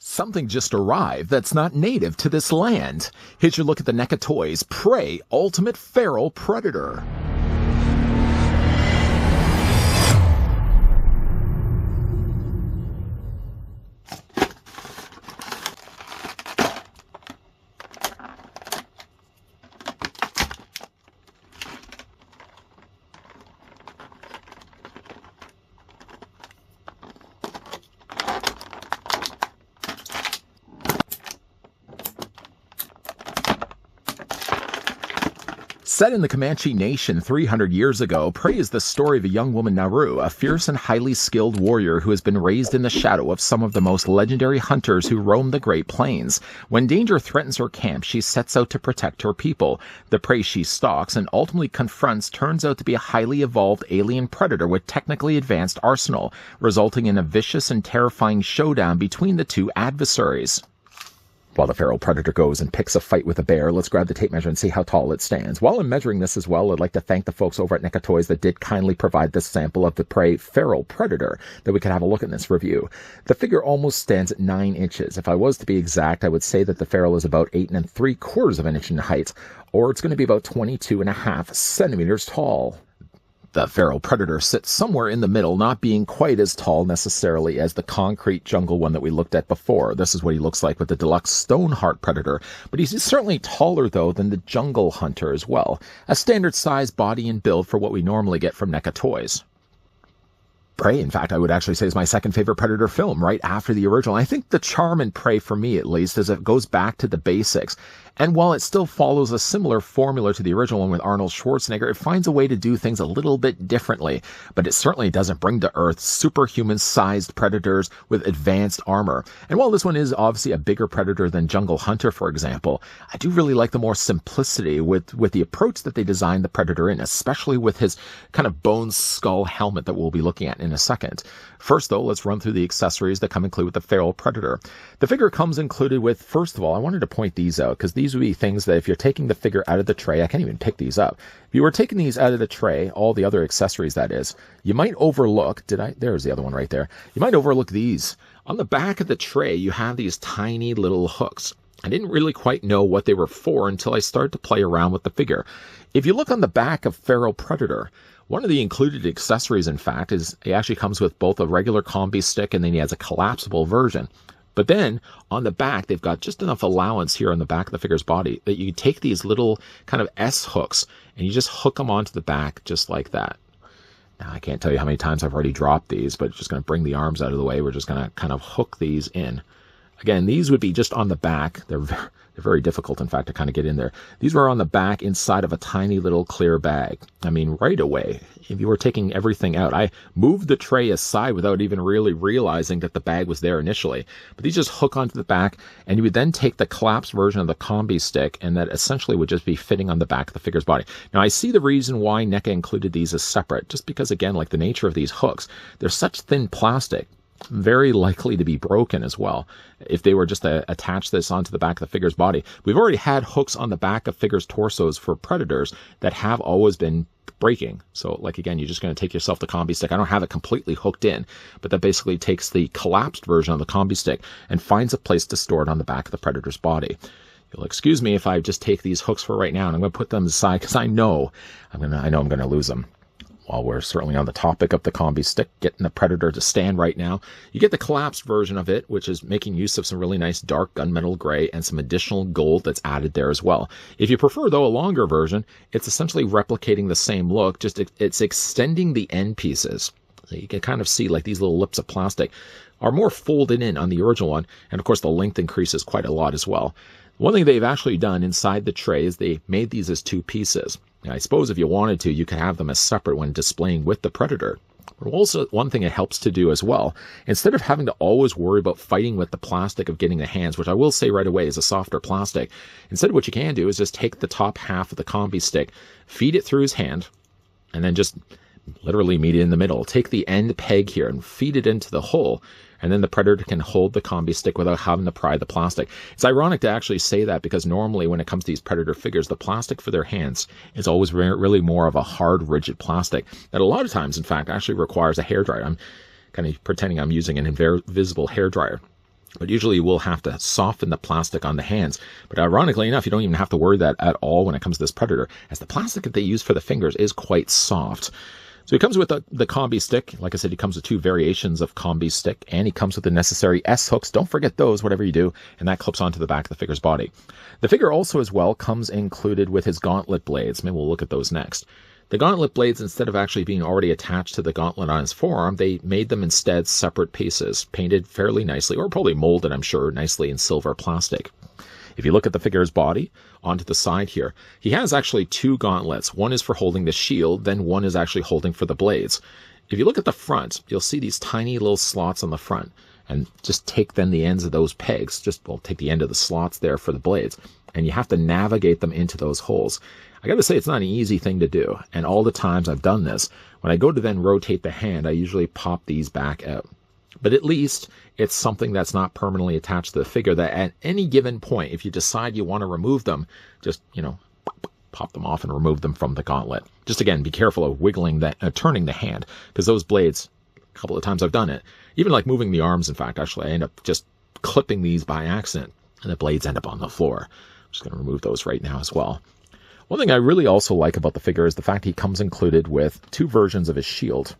Something just arrived that's not native to this land. Here's your look at the NECA Toys Prey Ultimate Feral Predator. Set in the Comanche Nation 300 years ago, Prey is the story of a young woman, Naru, a fierce and highly skilled warrior who has been raised in the shadow of some of the most legendary hunters who roam the Great Plains. When danger threatens her camp, she sets out to protect her people. The prey she stalks and ultimately confronts turns out to be a highly evolved alien predator with technically advanced arsenal, resulting in a vicious and terrifying showdown between the two adversaries. While the feral predator goes and picks a fight with a bear, let's grab the tape measure and see how tall it stands. While I'm measuring this as well, I'd like to thank the folks over at NECA Toys that did kindly provide this sample of the Prey feral predator that we could have a look at in this review. The figure almost stands at 9 inches. If I was to be exact, I would say that the feral is about 8 3/4 of an inch in height, or it's going to be about 22.5 centimeters tall. The feral predator sits somewhere in the middle, not being quite as tall necessarily as the concrete jungle one that we looked at before. This is what he looks like with the deluxe Stoneheart predator, but he's certainly taller though than the jungle hunter as well. A standard size body and build for what we normally get from NECA Toys. Prey, in fact, I would actually say is my second favorite Predator film, right after the original. I think the charm in Prey, for me at least, is it goes back to the basics. And while it still follows a similar formula to the original one with Arnold Schwarzenegger, it finds a way to do things a little bit differently. But it certainly doesn't bring to Earth superhuman-sized predators with advanced armor. And while this one is obviously a bigger predator than Jungle Hunter, for example, I do really like the more simplicity with the approach that they designed the Predator in, especially with his kind of bone skull helmet that we'll be looking at in a second. First, though, let's run through the accessories that come included with the feral predator. The figure comes included with, first of all, I wanted to point these out because these would be things that if you're taking the figure out of the tray, I can't even pick these up. If you were taking these out of the tray, all the other accessories that is, you might overlook, there's the other one right there. You might overlook these. On the back of the tray, you have these tiny little hooks. I didn't really quite know what they were for until I started to play around with the figure. If you look on the back of Feral Predator, one of the included accessories, in fact, is it actually comes with both a regular Combi stick and then he has a collapsible version. But then on the back, they've got just enough allowance here on the back of the figure's body that you take these little kind of S hooks and you just hook them onto the back just like that. Now, I can't tell you how many times I've already dropped these, but just going to bring the arms out of the way. We're just going to kind of hook these in. Again, these would be just on the back. They're very difficult, in fact, to kind of get in there. These were on the back inside of a tiny little clear bag. I mean, right away, if you were taking everything out, I moved the tray aside without even really realizing that the bag was there initially. But these just hook onto the back, and you would then take the collapsed version of the Combi stick, and that essentially would just be fitting on the back of the figure's body. Now, I see the reason why NECA included these as separate, just because, again, like the nature of these hooks, they're such thin plastic, very likely to be broken as well if they were just to attach this onto the back of the figure's body. We've already had hooks on the back of figures' torsos for predators that have always been breaking. So, like, again, you're just going to take yourself the Combi stick. I don't have it completely hooked in, but that basically takes the collapsed version of the Combi stick and finds a place to store it on the back of the predator's body. You'll excuse me if I just take these hooks for right now, and I'm going to put them aside because I know I'm going to lose them. While we're certainly on the topic of the Combi stick, getting the Predator to stand right now, you get the collapsed version of it, which is making use of some really nice dark gunmetal gray and some additional gold that's added there as well. If you prefer, though, a longer version, it's essentially replicating the same look, just it's extending the end pieces. So you can kind of see like these little lips of plastic are more folded in on the original one, and of course the length increases quite a lot as well. One thing they've actually done inside the tray is they made these as 2 pieces. Now, I suppose if you wanted to, you could have them as separate when displaying with the Predator. But also, one thing it helps to do as well, instead of having to always worry about fighting with the plastic of getting the hands, which I will say right away is a softer plastic, instead what you can do is just take the top half of the Combi stick, feed it through his hand, and then just literally meet it in the middle. Take the end peg here and feed it into the hole, and then the Predator can hold the Combi stick without having to pry the plastic. It's ironic to actually say that because normally when it comes to these Predator figures, the plastic for their hands is always really more of a hard, rigid plastic that a lot of times, in fact, actually requires a hairdryer. I'm kind of pretending I'm using an invisible hairdryer. But usually you will have to soften the plastic on the hands. But ironically enough, you don't even have to worry that at all when it comes to this Predator, as the plastic that they use for the fingers is quite soft. So he comes with the Combi stick. Like I said, he comes with 2 variations of Combi stick, and he comes with the necessary S-hooks. Don't forget those, whatever you do, and that clips onto the back of the figure's body. The figure also as well comes included with his Gauntlet blades. Maybe we'll look at those next. The Gauntlet blades, instead of actually being already attached to the gauntlet on his forearm, they made them instead separate pieces, painted fairly nicely, or probably molded, I'm sure, nicely in silver plastic. If you look at the figure's body, onto the side here, he has actually 2 gauntlets. One is for holding the shield, then one is actually holding for the blades. If you look at the front, you'll see these tiny little slots on the front, and just take then the ends of those pegs, take the end of the slots there for the blades, and you have to navigate them into those holes. I got to say, it's not an easy thing to do, and all the times I've done this, when I go to then rotate the hand, I usually pop these back out. But at least it's something that's not permanently attached to the figure, that at any given point, if you decide you want to remove them, just, pop them off and remove them from the gauntlet. Just again, be careful of wiggling that, turning the hand, because those blades, a couple of times I've done it, even like moving the arms, in fact, actually, I end up just clipping these by accident, and the blades end up on the floor. I'm just going to remove those right now as well. One thing I really also like about the figure is the fact he comes included with 2 versions of his shield.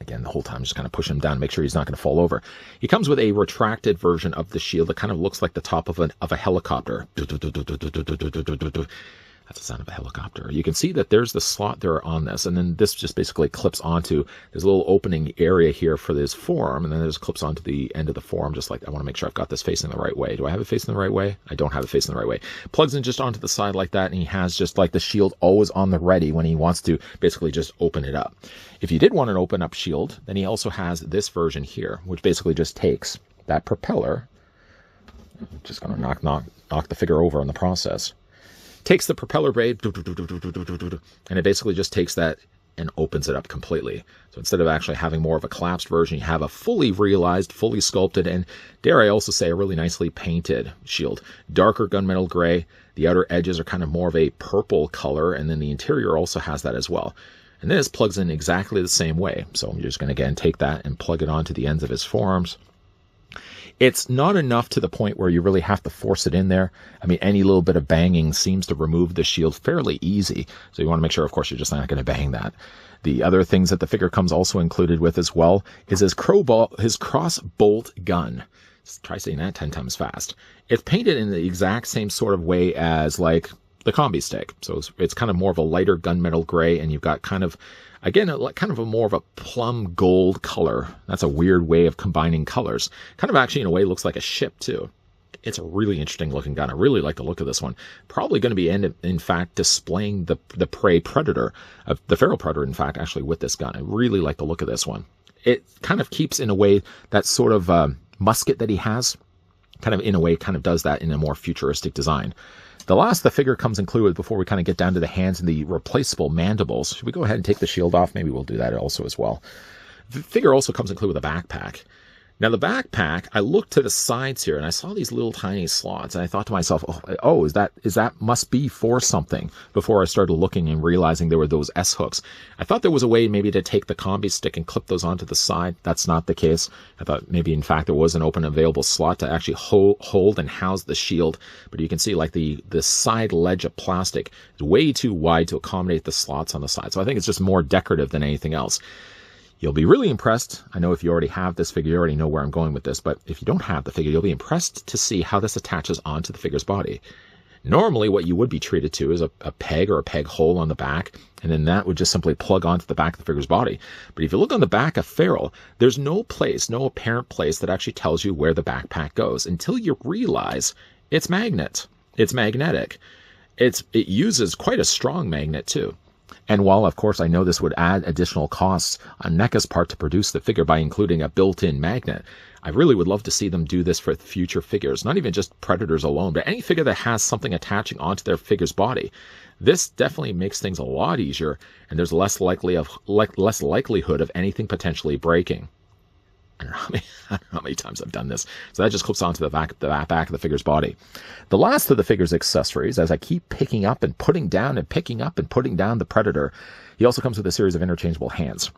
Again, the whole time just kind of push him down, make sure he's not going to fall over. He comes with a retracted version of the shield that kind of looks like the top of a helicopter. That's the sound of a helicopter. You can see that there's the slot there on this, and then this just basically clips onto, there's a little opening area here for this forearm, and then there's clips onto the end of the forearm, just like, I want to make sure I've got this facing the right way. Do I have it facing the right way? I don't have it facing the right way. Plugs in just onto the side like that, and he has just like the shield always on the ready when he wants to basically just open it up. If you did want an open up shield, then he also has this version here, which basically just takes that propeller. I'm just going to knock the figure over in the process. Takes the propeller blade, and it basically just takes that and opens it up completely. So instead of actually having more of a collapsed version, you have a fully realized, fully sculpted, and dare I also say a really nicely painted shield. Darker gunmetal gray. The outer edges are kind of more of a purple color, and then the interior also has that as well. And this plugs in exactly the same way. So I'm just going to again take that and plug it onto the ends of his forearms. It's not enough to the point where you really have to force it in there. I mean, any little bit of banging seems to remove the shield fairly easy. So you want to make sure, of course, you're just not going to bang that. The other things that the figure comes also included with as well is his cross-bolt gun. Let's try saying that 10 times fast. It's painted in the exact same sort of way as like the Combi stick. So it's kind of more of a lighter gunmetal gray, and you've got kind of, again, kind of a more of a plum gold color. That's a weird way of combining colors. Kind of actually in a way looks like a ship too. It's a really interesting looking gun. I really like the look of this one. Probably going to be in fact displaying the prey predator, the feral predator in fact, actually with this gun. I really like the look of this one. It kind of keeps in a way that sort of musket that he has, kind of in a way kind of does that in a more futuristic design. The last the figure comes included before we kind of get down to the hands and the replaceable mandibles. Should we go ahead and take the shield off? Maybe we'll do that also as well. The figure also comes included with a backpack. Now the backpack, I looked to the sides here and I saw these little tiny slots, and I thought to myself, oh, is that must be for something, before I started looking and realizing there were those S hooks. I thought there was a way maybe to take the Combi stick and clip those onto the side. That's not the case. I thought maybe in fact there was an open available slot to actually hold and house the shield, but you can see like the side ledge of plastic is way too wide to accommodate the slots on the side. So I think it's just more decorative than anything else. You'll be really impressed. I know if you already have this figure, you already know where I'm going with this, but if you don't have the figure, you'll be impressed to see how this attaches onto the figure's body. Normally, what you would be treated to is a peg or a peg hole on the back, and then that would just simply plug onto the back of the figure's body. But if you look on the back of Feral, there's no apparent place that actually tells you where the backpack goes until you realize it's magnetic. It uses quite a strong magnet too. And while, of course, I know this would add additional costs on NECA's part to produce the figure by including a built-in magnet, I really would love to see them do this for future figures, not even just Predators alone, but any figure that has something attaching onto their figure's body. This definitely makes things a lot easier, and there's less likelihood of anything potentially breaking. I don't know how many times I've done this. So that just clips onto the back of the figure's body. The last of the figure's accessories, as I keep picking up and putting down and picking up and putting down the Predator, he also comes with a series of interchangeable hands.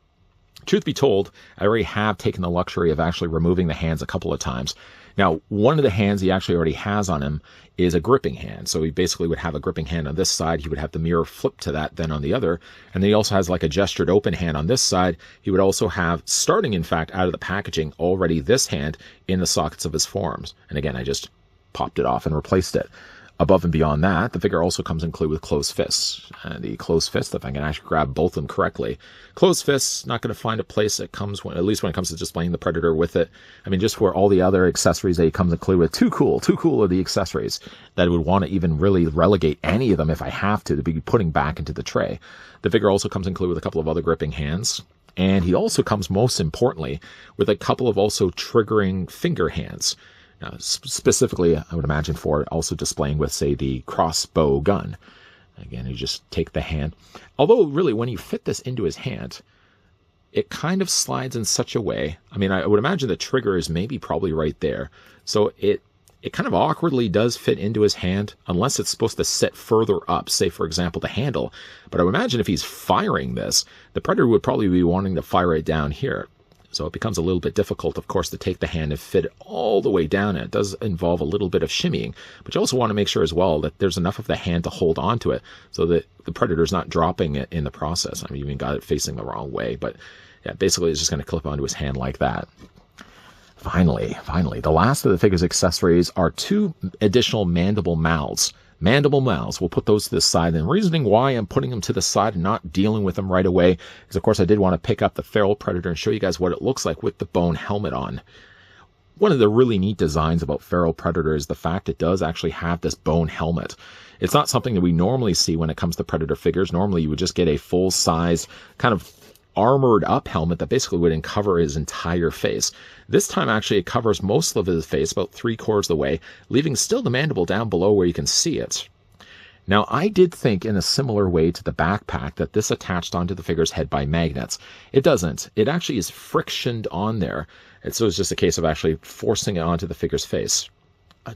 Truth be told, I already have taken the luxury of actually removing the hands a couple of times. Now, one of the hands he actually already has on him is a gripping hand. So he basically would have a gripping hand on this side. He would have the mirror flip to that then on the other. And then he also has like a gestured open hand on this side. He would also have, starting in fact out of the packaging, already this hand in the sockets of his forearms. And again, I just popped it off and replaced it. Above and beyond that, the figure also comes included with closed fists. The closed fist, if I can actually grab both of them correctly. Closed fists, not going to find a place that comes, at least when it comes to displaying the Predator with it. I mean, just for all the other accessories that he comes included with. Too cool are the accessories that I would want to even really relegate any of them if I have to be putting back into the tray. The figure also comes included with a couple of other gripping hands. And he also comes, most importantly, with a couple of also triggering finger hands. Now, specifically, I would imagine for also displaying with, say, the crossbow gun. Again, you just take the hand. Although, really, when you fit this into his hand, it kind of slides in such a way. I mean, I would imagine the trigger is maybe probably right there. So it kind of awkwardly does fit into his hand, unless it's supposed to sit further up, say, for example, the handle. But I would imagine if he's firing this, the Predator would probably be wanting to fire it down here. So it becomes a little bit difficult, of course, to take the hand and fit it all the way down. And it does involve a little bit of shimmying. But you also want to make sure as well that there's enough of the hand to hold onto it so that the Predator's not dropping it in the process. I mean, you even got it facing the wrong way. But yeah, basically it's just going to clip onto his hand like that. Finally, the last of the figure's accessories are two additional mandible mouths. Mandible mouths, we'll put those to the side. And the reasoning why I'm putting them to the side and not dealing with them right away is, of course, I did want to pick up the feral Predator and show you guys what it looks like with the bone helmet on. One of the really neat designs about feral Predator is the fact it does actually have this bone helmet. It's not something that we normally see when it comes to Predator figures. Normally, you would just get a full-size kind of armored up helmet that basically would cover his entire face. This time actually it covers most of his face, about 3/4 of the way, leaving still the mandible down below where you can see it. Now, I did think in a similar way to the backpack that this attached onto the figure's head by magnets. It doesn't. It actually is frictioned on there. And so it's just a case of actually forcing it onto the figure's face.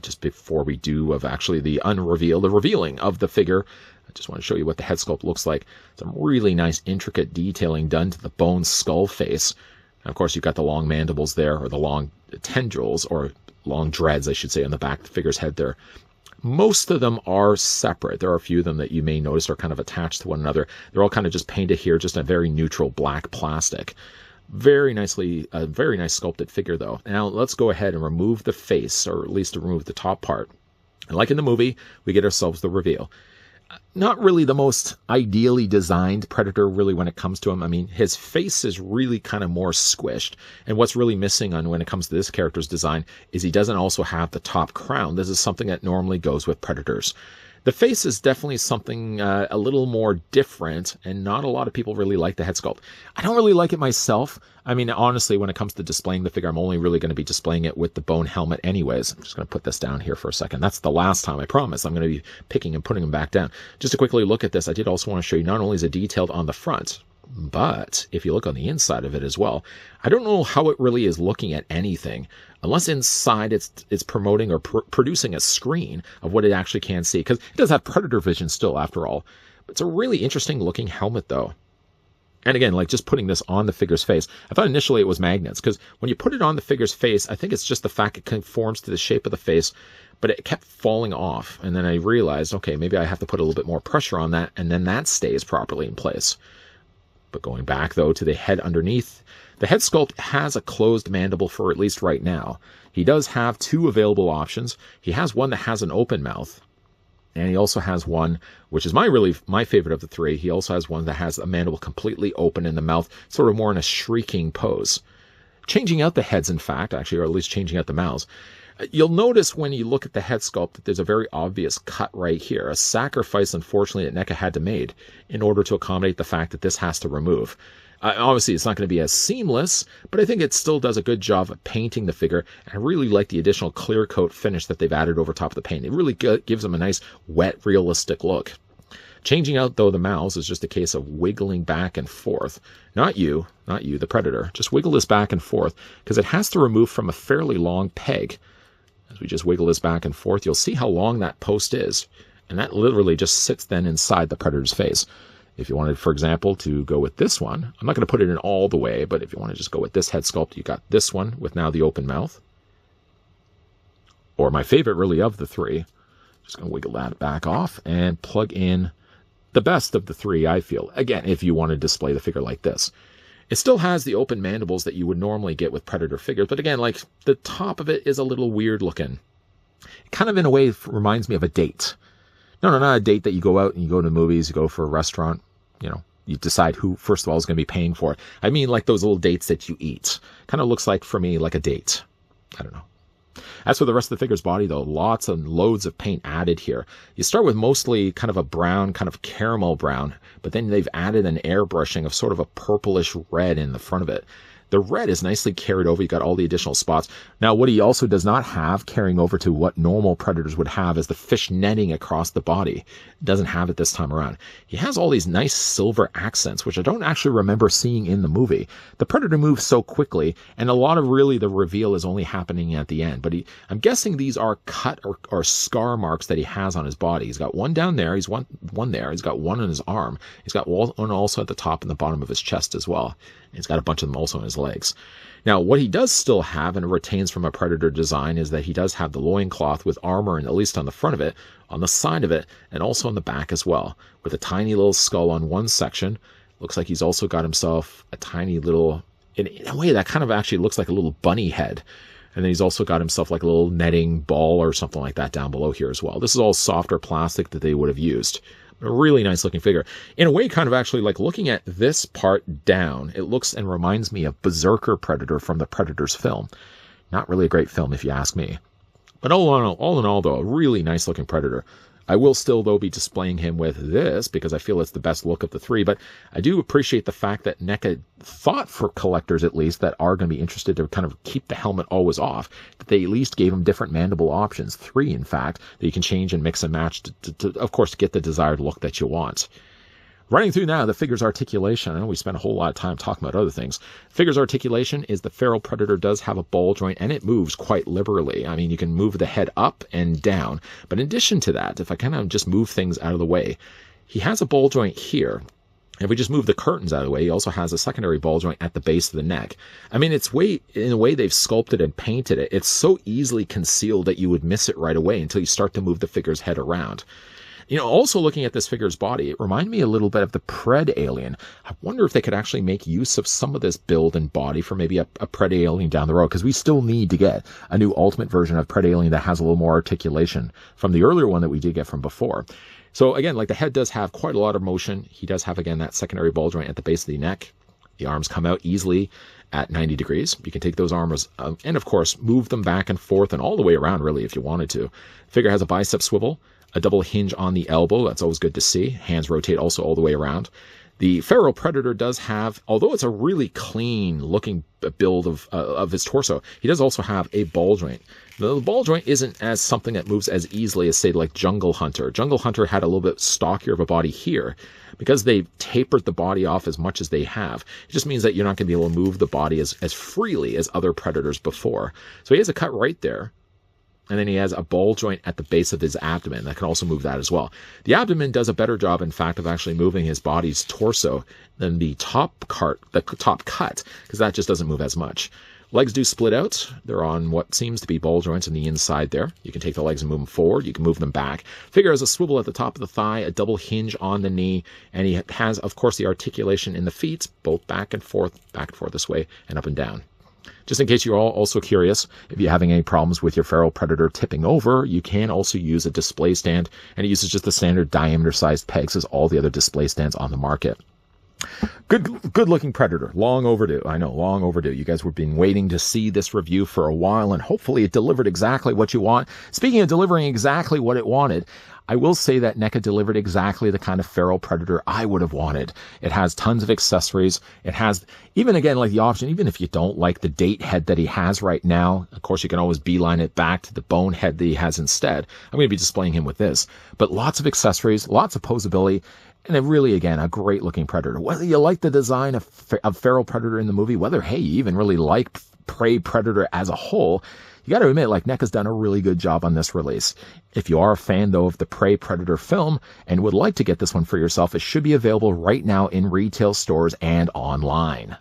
Just before we do of actually the revealing of the figure, I just want to show you what the head sculpt looks like. Some really nice intricate detailing done to the bone skull face. And of course, you've got the long mandibles there, or the long tendrils, or long dreads, I should say, on the back of the figure's head there. Most of them are separate. There are a few of them that you may notice are kind of attached to one another. They're all kind of just painted here, just a very neutral black plastic. Very nicely, a very nice sculpted figure, though. Now, let's go ahead and remove the face, or at least to remove the top part. And like in the movie, we get ourselves the reveal. Not really the most ideally designed Predator, really, when it comes to him. I mean, his face is really kind of more squished. And what's really missing on when it comes to this character's design is he doesn't also have the top crown. This is something that normally goes with Predators. The face is definitely something a little more different, and not a lot of people really like the head sculpt. I don't really like it myself. I mean, honestly, when it comes to displaying the figure, I'm only really going to be displaying it with the bone helmet anyways. I'm just going to put this down here for a second. That's the last time, I promise. I'm going to be picking and putting them back down. Just to quickly look at this, I did also want to show you not only is it detailed on the front, but if you look on the inside of it as well, I don't know how it really is looking at anything, unless inside it's promoting or producing a screen of what it actually can see, because it does have Predator vision still, after all. But it's a really interesting looking helmet, though. And again, like just putting this on the figure's face, I thought initially it was magnets, because when you put it on the figure's face, I think it's just the fact it conforms to the shape of the face, but it kept falling off. And then I realized, okay, maybe I have to put a little bit more pressure on that, and then that stays properly in place. But going back, though, to the head underneath, the head sculpt has a closed mandible for at least right now. He does have two available options. He has one that has an open mouth, and he also has one, which is my favorite of the three. He also has one that has a mandible completely open in the mouth, sort of more in a shrieking pose. Changing out the heads, in fact, actually, or at least changing out the mouths. You'll notice when you look at the head sculpt that there's a very obvious cut right here, a sacrifice, unfortunately, that NECA had to make in order to accommodate the fact that this has to remove. Obviously, it's not going to be as seamless, but I think it still does a good job of painting the figure. And I really like the additional clear coat finish that they've added over top of the paint. It really gives them a nice, wet, realistic look. Changing out, though, the mouths is just a case of wiggling back and forth. Not you, the Predator. Just wiggle this back and forth, because it has to remove from a fairly long peg. As we just wiggle this back and forth, you'll see how long that post is. And that literally just sits then inside the Predator's face. If you wanted, for example, to go with this one, I'm not going to put it in all the way, but if you want to just go with this head sculpt, you got this one with now the open mouth. or my favorite really of the three. Just going to wiggle that back off and plug in the best of the three, I feel. Again, if you want to display the figure like this. It still has the open mandibles that you would normally get with Predator figures, but again, like the top of it is a little weird looking. It kind of in a way reminds me of a date. No, not a date that you go out and you go to movies, you go for a restaurant, you know, you decide who, first of all, is going to be paying for it. I mean, like those little dates that you eat. Kind of looks like, for me, like a date. I don't know. As for the rest of the figure's body, though, lots and loads of paint added here. You start with mostly kind of a brown, kind of caramel brown, but then they've added an airbrushing of sort of a purplish red in the front of it. The red is nicely carried over. You got all the additional spots. Now, what he also does not have carrying over to what normal Predators would have is the fish netting across the body. Doesn't have it this time around. He has all these nice silver accents, which I don't actually remember seeing in the movie. The Predator moves so quickly, and a lot of really the reveal is only happening at the end. But I'm guessing these are cut or scar marks that he has on his body. He's got one down there. He's one there. He's got one on his arm. He's got one also at the top and the bottom of his chest as well. He's got a bunch of them also on his legs. Now, what he does still have and retains from a Predator design is that he does have the loincloth with armor, and at least on the front of it, on the side of it, and also on the back as well, with a tiny little skull on one section. Looks like he's also got himself a tiny little, in a way that kind of actually looks like a little bunny head. And then he's also got himself like a little netting ball or something like that down below here as well. This is all softer plastic that they would have used. A really nice looking figure. In a way, kind of actually like looking at this part down, it looks and reminds me of Berserker Predator from the Predators film. Not really a great film if you ask me. But all in all though, a really nice looking Predator. I will still, though, be displaying him with this because I feel it's the best look of the three. But I do appreciate the fact that NECA thought, for collectors at least, that are going to be interested to kind of keep the helmet always off, that they at least gave him different mandible options, 3 in fact, that you can change and mix and match to of course, get the desired look that you want. Running through now the figure's articulation. I know we spent a whole lot of time talking about other things. Figure's articulation is the feral Predator does have a ball joint, and it moves quite liberally. I mean, you can move the head up and down. But in addition to that, if I kind of just move things out of the way, he has a ball joint here. If we just move the curtains out of the way, he also has a secondary ball joint at the base of the neck. I mean, in a way they've sculpted and painted it. It's so easily concealed that you would miss it right away until you start to move the figure's head around. You know, also looking at this figure's body, it reminded me a little bit of the Pred alien. I wonder if they could actually make use of some of this build and body for maybe a Pred alien down the road, because we still need to get a new ultimate version of Pred alien that has a little more articulation from the earlier one that we did get from before. So again, like the head does have quite a lot of motion. He does have, again, that secondary ball joint at the base of the neck. The arms come out easily at 90 degrees. You can take those arms and, of course, move them back and forth and all the way around, really, if you wanted to. The figure has a bicep swivel, a double hinge on the elbow. That's always good to see. Hands rotate also all the way around. The feral Predator does have, although it's a really clean looking build of his torso, he does also have a ball joint. The ball joint isn't as something that moves as easily as, say, like Jungle Hunter. Jungle Hunter had a little bit stockier of a body here. Because they've tapered the body off as much as they have, it just means that you're not going to be able to move the body as freely as other Predators before. So he has a cut right there. And then he has a ball joint at the base of his abdomen that can also move that as well. The abdomen does a better job, in fact, of actually moving his body's torso than the top cut, because that just doesn't move as much. Legs do split out. They're on what seems to be ball joints on the inside there. You can take the legs and move them forward. You can move them back. Figure has a swivel at the top of the thigh, a double hinge on the knee, and he has, of course, the articulation in the feet, both back and forth this way, and up and down. Just in case you're all also curious, if you're having any problems with your feral Predator tipping over, you can also use a display stand, and it uses just the standard diameter-sized pegs as all the other display stands on the market. Good looking Predator. Long overdue. I know, long overdue. You guys have been waiting to see this review for a while, and hopefully it delivered exactly what you want. Speaking of delivering exactly what it wanted, I will say that NECA delivered exactly the kind of feral Predator I would have wanted. It has tons of accessories. It has, even again, like the option, even if you don't like the date head that he has right now, of course you can always beeline it back to the bone head that he has instead. I'm going to be displaying him with this. But lots of accessories, lots of posability, and really, again, a great looking Predator. Whether you like the design of feral Predator in the movie, whether, hey, you even really like Prey Predator as a whole, you got to admit, like, NECA's done a really good job on this release. If you are a fan, though, of the Prey Predator film and would like to get this one for yourself, it should be available right now in retail stores and online.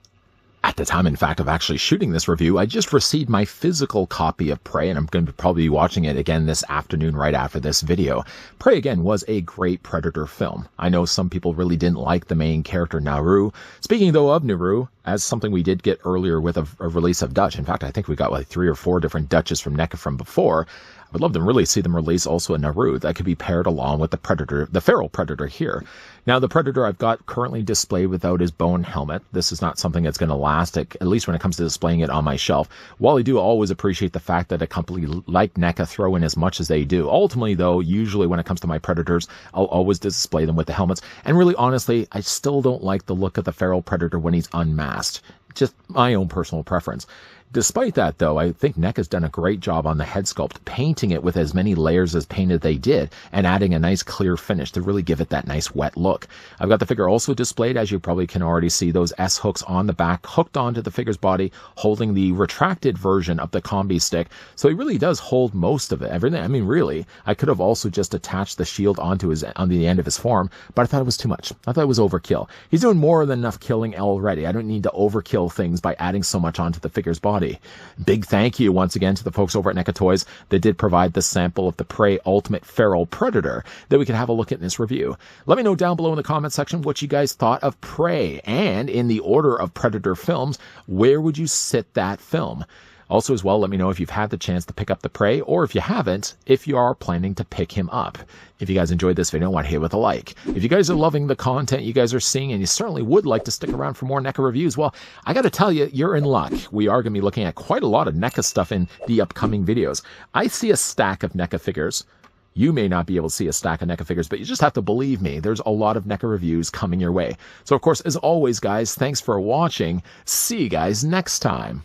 At the time, in fact, of actually shooting this review, I just received my physical copy of Prey, and I'm going to probably be watching it again this afternoon right after this video. Prey, again, was a great Predator film. I know some people really didn't like the main character, Nauru. Speaking, though, of Nauru, as something we did get earlier with a release of Dutch. In fact, I think we got like 3 or 4 different Dutches from NECA from before. I would love to really see them release also a Nauru that could be paired along with the Predator, the feral Predator here. Now, the Predator I've got currently displayed without his bone helmet. This is not something that's going to last, at least when it comes to displaying it on my shelf. While I do always appreciate the fact that a company like NECA throw in as much as they do. Ultimately, though, usually when it comes to my Predators, I'll always display them with the helmets. And really, honestly, I still don't like the look of the feral Predator when he's unmasked. Just my own personal preference. Despite that, though, I think NECA's done a great job on the head sculpt, painting it with as many layers as painted they did, and adding a nice clear finish to really give it that nice wet look. I've got the figure also displayed, as you probably can already see, those S-hooks on the back, hooked onto the figure's body, holding the retracted version of the Combi stick, so he really does hold most of it. Everything. I mean, really, I could have also just attached the shield on the end of his form, but I thought it was too much. I thought it was overkill. He's doing more than enough killing already. I don't need to overkill things by adding so much onto the figure's body. Big thank you once again to the folks over at NECA Toys that did provide the sample of the Prey Ultimate Feral Predator that we could have a look at in this review. Let me know down below in the comment section what you guys thought of Prey, and in the order of Predator films, where would you sit that film? Also as well, let me know if you've had the chance to pick up the Prey, or if you haven't, if you are planning to pick him up. If you guys enjoyed this video, why not hit it with a like? If you guys are loving the content you guys are seeing, and you certainly would like to stick around for more NECA reviews, well, I gotta tell you, you're in luck. We are gonna be looking at quite a lot of NECA stuff in the upcoming videos. I see a stack of NECA figures. You may not be able to see a stack of NECA figures, but you just have to believe me. There's a lot of NECA reviews coming your way. So, of course, as always, guys, thanks for watching. See you guys next time.